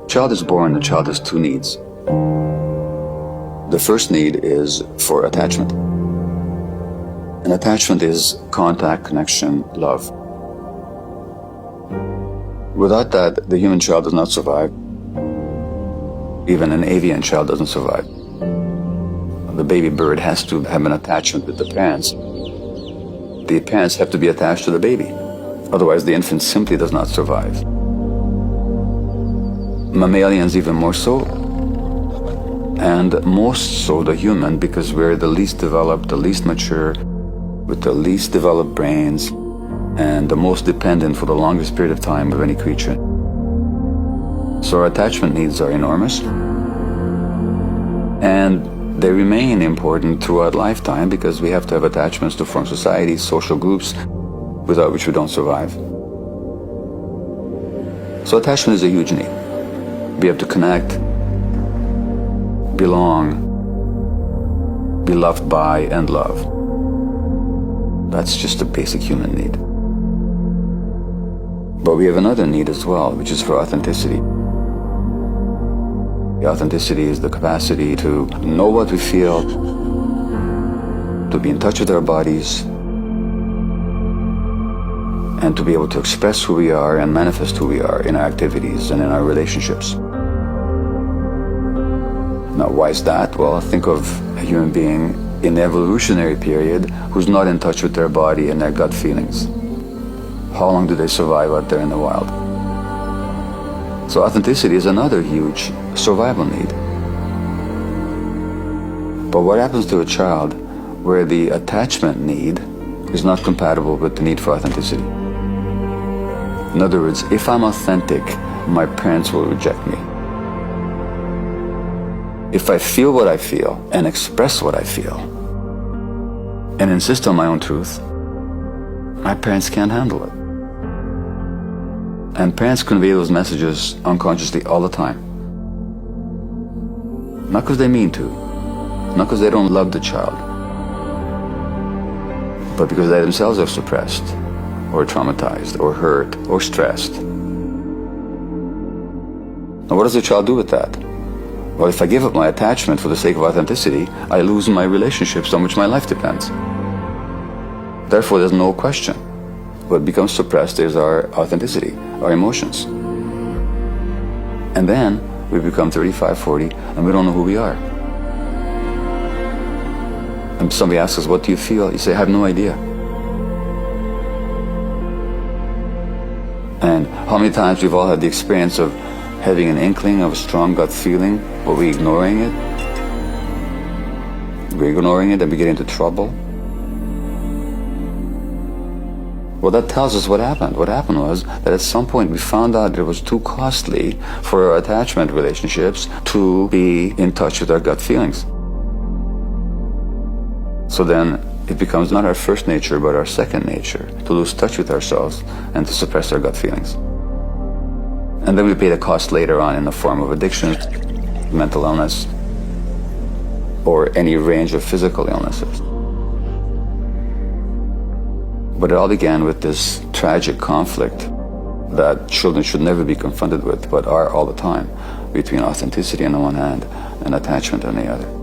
Child is born, the child has two needs. The first need is for attachment. And attachment is contact, connection, love. Without that, the human child does not survive. Even an avian child doesn't survive. The baby bird has to have an attachment with the parents. The parents have to be attached to the baby. Otherwise, the infant simply does not survive. Mammalians even more so, and most so the human, because we're the least developed, the least mature, with the least developed brains, and the most dependent for the longest period of time of any creature. So our attachment needs are enormous, and they remain important throughout lifetime because we have to have attachments to form societies, social groups, without which we don't survive. So attachment is a huge need. We have to connect, belong, be loved by, and love. That's just a basic human need. But we have another need as well, which is for authenticity. The authenticity is the capacity to know what we feel, to be in touch with our bodies, and to be able to express who we are and manifest who we are in our activities and in our relationships. Now, why is that? Well, think of a human being in the evolutionary period who's not in touch with their body and their gut feelings. How long do they survive out there in the wild? So authenticity is another huge survival need. But what happens to a child where the attachment need is not compatible with the need for authenticity? In other words, if I'm authentic, my parents will reject me. If I feel what I feel and express what I feel and insist on my own truth, my parents can't handle it. And parents convey those messages unconsciously all the time. Not because they mean to, not because they don't love the child, but because they themselves are suppressed, or traumatized, or hurt, or stressed. Now what does the child do with that? Well, if I give up my attachment for the sake of authenticity, I lose my relationships on which my life depends. Therefore, there's no question. What becomes suppressed is our authenticity, our emotions. And then we become 35, 40, and we don't know who we are. And somebody asks us, what do you feel? You say, I have no idea. And how many times we've all had the experience of having an inkling of a strong gut feeling, but we're ignoring it. We're ignoring it and we get into trouble. Well, that tells us what happened. What happened was that at some point we found out it was too costly for our attachment relationships to be in touch with our gut feelings. So then it becomes not our first nature, but our second nature to lose touch with ourselves and to suppress our gut feelings. And then we pay the cost later on in the form of addiction, mental illness, or any range of physical illnesses. But it all began with this tragic conflict that children should never be confronted with, but are all the time, between authenticity on the one hand and attachment on the other.